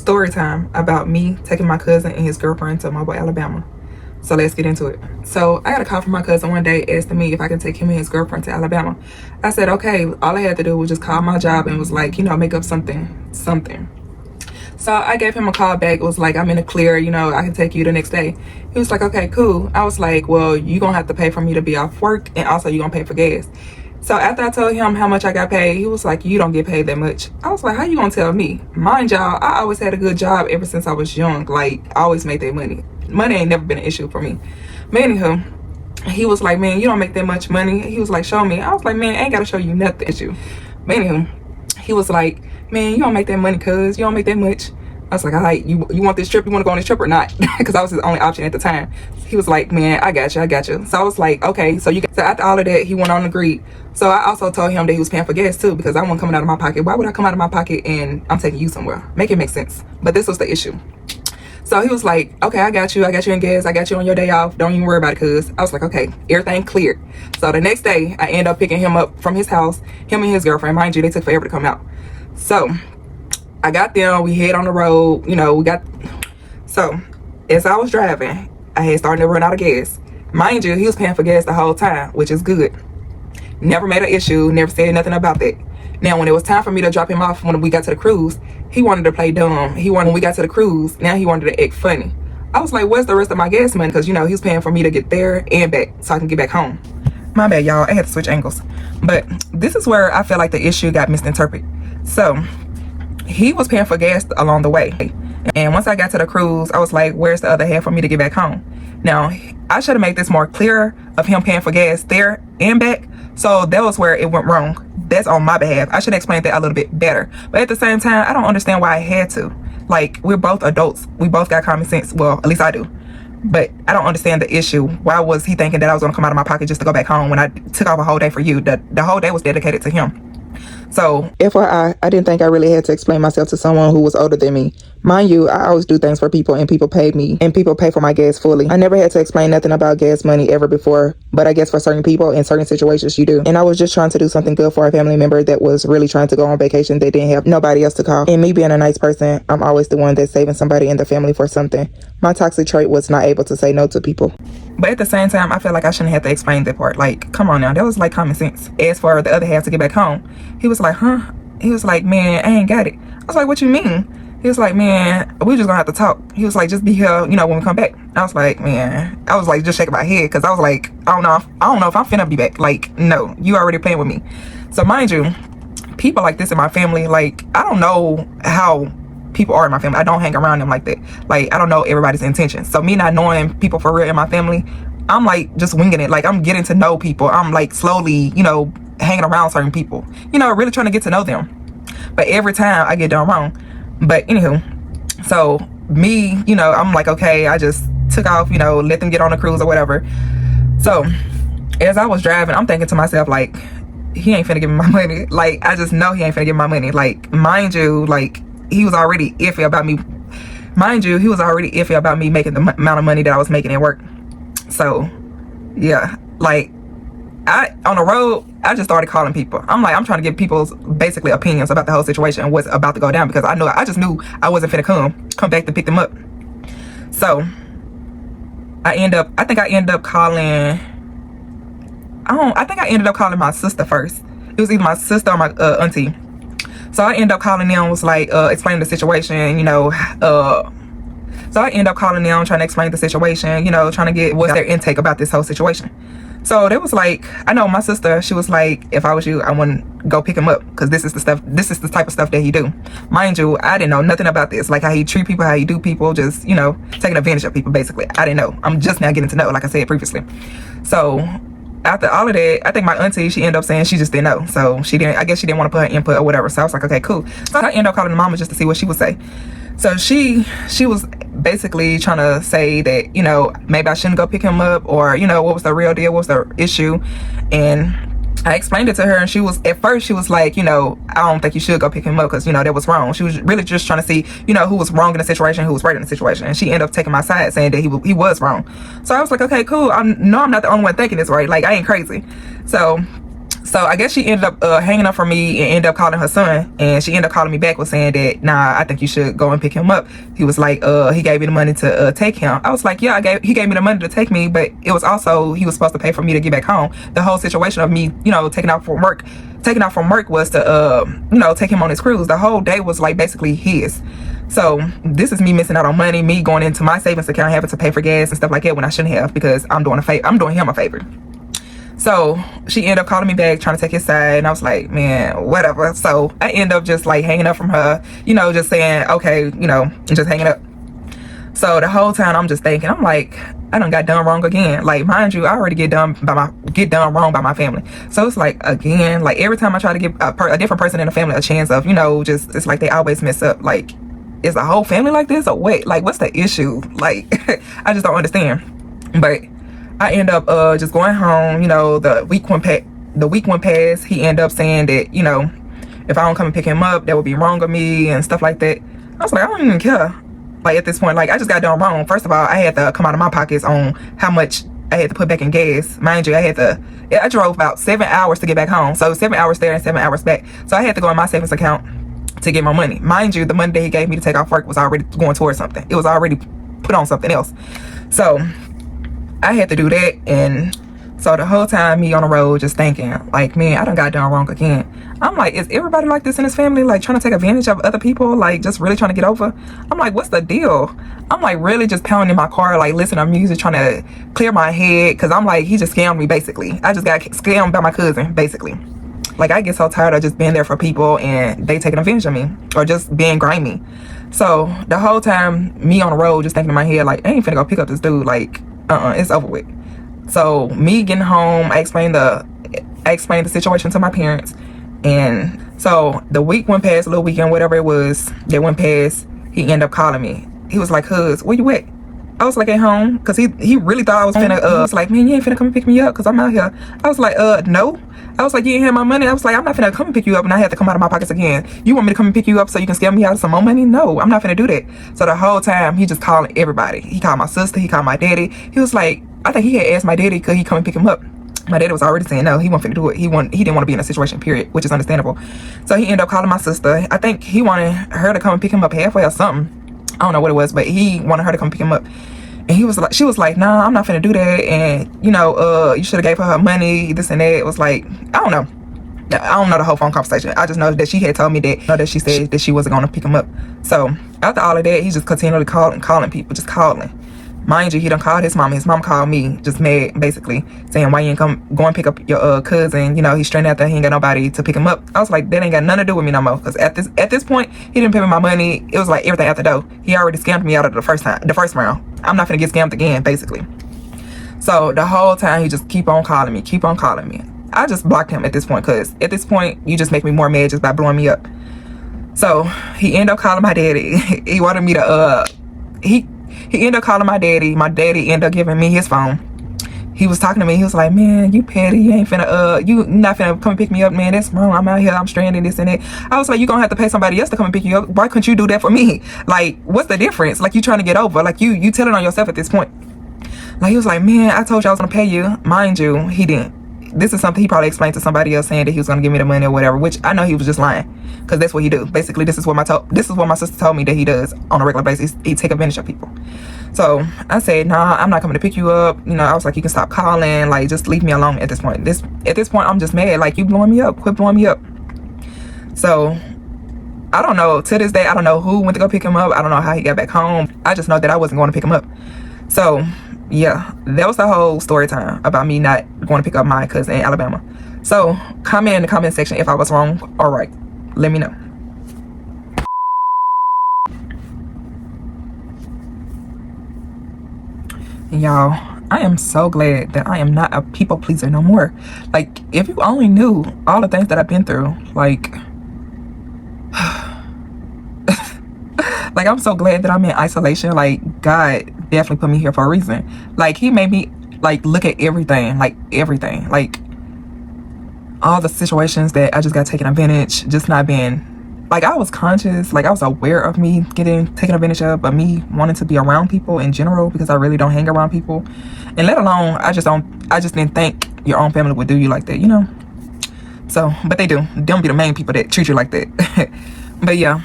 story time about me taking my cousin and his girlfriend to Mobile, Alabama. So let's get into it. So I got a call from my cousin one day asking me if I can take him and his girlfriend to Alabama. I said, okay. All I had to do was just call my job and was like, make up something. So I gave him a call back. It was like, I'm in the clear, I can take you the next day. He was like, okay, cool. I was like, well, you're going to have to pay for me to be off work, and also you're going to pay for gas. So after I told him how much I got paid, he was like, you don't get paid that much. I was like, how you gonna tell me? Mind y'all, I always had a good job ever since I was young. Like, I always made that money. Money ain't never been an issue for me. But anywho, he was like, man, you don't make that much money. He was like, show me. I was like, man, I ain't gotta show you nothing. But anywho, he was like, man, you don't make that money, cuz you don't make that much. I was like, all right, you want this trip? You want to go on this trip or not? Because I was his only option at the time. He was like, man, I got you. So I was like, okay. So after all of that, he went on and agreed. So I also told him that he was paying for gas too, because I wasn't coming out of my pocket. Why would I come out of my pocket and I'm taking you somewhere? Make it make sense. But this was the issue. So he was like, okay, I got you in gas. I got you on your day off. Don't even worry about it, cuz. I was like, okay, everything cleared. So the next day, I end up picking him up from his house, him and his girlfriend. Mind you, they took forever to come out. So I got them, we head on the road, so as I was driving, I had started to run out of gas. Mind you, he was paying for gas the whole time, which is good. Never made an issue, never said nothing about that. Now, when it was time for me to drop him off when we got to the cruise, he wanted to play dumb. When we got to the cruise, now he wanted to act funny. I was like, where's the rest of my gas money? Because, he was paying for me to get there and back so I can get back home. My bad, y'all, I had to switch angles. But this is where I feel like the issue got misinterpreted. So he was paying for gas along the way, and once I got to the cruise, I was like, where's the other half for me to get back home? Now, I should have made this more clear of him paying for gas there and back. So that was where it went wrong. That's on my behalf. I should have explained that a little bit better. But at the same time, I don't understand why I had to. Like, we're both adults. We both got common sense. Well, at least I do. But I don't understand the issue. Why was he thinking that I was going to come out of my pocket just to go back home when I took off a whole day for you? The whole day was dedicated to him. So FYI, I didn't think I really had to explain myself to someone who was older than me. Mind you, I always do things for people, and people paid me, and people pay for my gas fully. I never had to explain nothing about gas money ever before, but I guess for certain people in certain situations you do. And I was just trying to do something good for a family member that was really trying to go on vacation. They didn't have nobody else to call. And me being a nice person, I'm always the one that's saving somebody in the family for something. My toxic trait was not able to say no to people. But at the same time, I feel like I shouldn't have to explain that part. Like, come on now, that was like common sense. As for the other half to get back home, he was like, huh? He was like, man, I ain't got it. I was like, what you mean? He was like, man, we just gonna have to talk. He was like, just be here, when we come back. I was like, man, I was like, just shaking my head, because I was like, I don't know if I'm finna be back. Like, no, you already playing with me. So mind you, people like this in my family, like, I don't know how people are in my family. I don't hang around them like that. Like, I don't know everybody's intentions. So me not knowing people for real in my family, I'm like just winging it. Like, I'm getting to know people. I'm like slowly, hanging around certain people, really trying to get to know them. But every time I get done wrong. But anywho, so me, I'm like, okay, I just took off, let them get on the cruise or whatever. So as I was driving, I'm thinking to myself, like, he ain't finna give me my money. Like, I just know he ain't finna give me my money. Like, mind you, like, he was already iffy about me. Mind you, he was already iffy about me making the amount of money that I was making at work. So yeah, like, on the road, I just started calling people. I'm like, I'm trying to get people's basically opinions about the whole situation and what's about to go down, because I just knew I wasn't finna come back to pick them up. So I think I ended up calling my sister first. It was either my sister or my auntie. So I ended up calling them, was like, explaining the situation, so I ended up calling them, trying to explain the situation, trying to get what's their intake about this whole situation. So they was like, I know my sister, she was like, if I was you, I wouldn't go pick him up, because this is the type of stuff that he do. Mind you, I didn't know nothing about this, like how he treat people, how he do people, just, taking advantage of people, basically. I didn't know. I'm just now getting to know, like I said previously. So after all of that, I think my auntie, she ended up saying she just didn't know. So I guess she didn't want to put her input or whatever. So I was like, okay, cool. So I ended up calling the mama just to see what she would say. So she was basically trying to say that, maybe I shouldn't go pick him up, or, what was the real deal? What was the issue? And I explained it to her, and at first she was like, I don't think you should go pick him up, because, that was wrong. She was really just trying to see, who was wrong in the situation, who was right in the situation. And she ended up taking my side, saying that he was wrong. So I was like, okay, cool. I'm not the only one thinking this, right? Like, I ain't crazy. So So I guess she ended up hanging up from me and ended up calling her son, and she ended up calling me back with saying that, nah, I think you should go and pick him up. He was like, he gave me the money to take him. I was like, yeah, he gave me the money to take me, but it was also, he was supposed to pay for me to get back home. The whole situation of me, you know, taking off from work was to, you know, take him on his cruise. The whole day was like basically his. So this is me missing out on money, me going into my savings account, having to pay for gas and stuff like that when I shouldn't have, because I'm doing him a favor. So she ended up calling me back, trying to take his side, and I was like, man, whatever. So I end up just like hanging up from her, you know, just saying, okay, you know, and just hanging up. So the whole time I'm just thinking, I'm like, I done got done wrong again. Like, mind you, I already get done wrong by my family. So it's like, again, like every time I try to give a different person in the family a chance of, you know, just, it's like they always mess up. Like, is the whole family like this, or wait, like what's the issue? Like, I just don't understand. But I end up just going home. You know, the week went past. He ended up saying that, you know, if I don't come and pick him up, that would be wrong of me and stuff like that. I was like, I don't even care. Like, at this point, like, I just got done wrong. First of all, I had to come out of my pockets on how much I had to put back in gas. Mind you, I drove about 7 hours to get back home. So 7 hours there and 7 hours back. So I had to go in my savings account to get my money. Mind you, the money that he gave me to take off work was already going towards something. It was already put on something else. So I had to do that. And so the whole time me on the road just thinking, like, man, I done got done wrong again. I'm like, is everybody like this in this family? Like, trying to take advantage of other people? Like, just really trying to get over? I'm like, what's the deal? I'm like really just pounding my car, like listening to music, trying to clear my head. Because I'm like, he just scammed me, basically. I just got scammed by my cousin, basically. Like, I get so tired of just being there for people and they taking advantage of me, or just being grimy. So the whole time me on the road just thinking in my head, like, I ain't finna go pick up this dude. Like, it's over with. So me getting home, I explained the situation to my parents. And so the week went past, a little weekend, whatever it was, that went past. He ended up calling me. He was like, "Cuz, where you at?" I was like, at home, because he really thought I was finna, he was like, man, you ain't finna come and pick me up because I'm out here. I was like, no. I was like, you ain't have my money. I was like, I'm not finna come and pick you up and I had to come out of my pockets again. You want me to come and pick you up so you can scam me out of some more money? No, I'm not finna do that. So the whole time, he just calling everybody. He called my sister, he called my daddy. He was like, I think he had asked my daddy, could he come and pick him up? My daddy was already saying no, he wasn't finna do it. He didn't want to be in a situation, period, which is understandable. So he ended up calling my sister. I think he wanted her to come and pick him up halfway or something. I don't know what it was, but he wanted her to come pick him up. And she was like, nah, I'm not finna do that. And, you know, you should have gave her money, this and that. It was like, I don't know the whole phone conversation. I just know that she had told me that she said that she wasn't going to pick him up. So after all of that, he just continually calling people, just calling. Mind you, he done called his mom. His mom called me, just mad, basically, saying, why you ain't go and pick up your cousin? You know, he's straight out there. He ain't got nobody to pick him up. I was like, that ain't got nothing to do with me no more. Because at this point, he didn't pay me my money. It was like everything out the door. He already scammed me out of the first round. I'm not gonna get scammed again, basically. So the whole time, he just keep on calling me. I just blocked him at this point, because at this point, you just make me more mad just by blowing me up. So he ended up calling my daddy. He wanted me to, he ended up calling my daddy. My daddy ended up giving me his phone. He was talking to me. He was like, man, you petty. You ain't finna, you not finna come pick me up, man. That's wrong. I'm out here. I'm stranded, this and that. I was like, you gonna have to pay somebody else to come and pick you up. Why couldn't you do that for me? Like, what's the difference? Like, you trying to get over. Like, you telling on yourself at this point. Like, he was like, man, I told you I was gonna pay you. Mind you, he didn't. This is something he probably explained to somebody else, saying that he was gonna give me the money or whatever, which I know he was just lying, because that's what he do. Basically, this is what my sister told me that he does on a regular basis. He take advantage of people. So I said, nah, I'm not coming to pick you up. You know, I was like, you can stop calling. Like, just leave me alone at this point. At this point, I'm just mad. Like, you blowing me up. Quit blowing me up. So I don't know. To this day, I don't know who went to go pick him up. I don't know how he got back home. I just know that I wasn't going to pick him up. So yeah, that was the whole story time about me not going to pick up my cousin in Alabama. So comment in the comment section if I was wrong or right. Let me know. Y'all, I am so glad that I am not a people pleaser no more. Like, if you only knew all the things that I've been through, like like, I'm so glad that I'm in isolation. Like, God definitely put me here for a reason. Like, he made me, like, look at everything. Like, all the situations that I just got taken advantage, just not being, like, I was conscious. Like, I was aware of me getting taken advantage of, but me wanting to be around people in general, because I really don't hang around people. And let alone, I just didn't think your own family would do you like that, you know? So, but they do. Them be the main people that treat you like that. But yeah,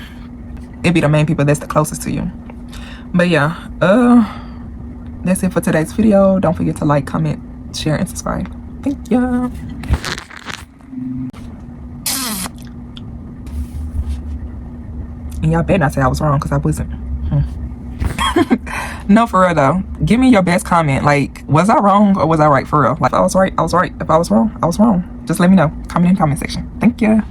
it be the main people that's the closest to you. But yeah, that's it for today's video. Don't forget to like, comment, share, and subscribe. Thank you. And y'all better not say I was wrong, because I wasn't. No, for real though. Give me your best comment. Like, was I wrong or was I right? For real. Like, if I was right, I was right. If I was wrong, I was wrong. Just let me know. Comment in the comment section. Thank you.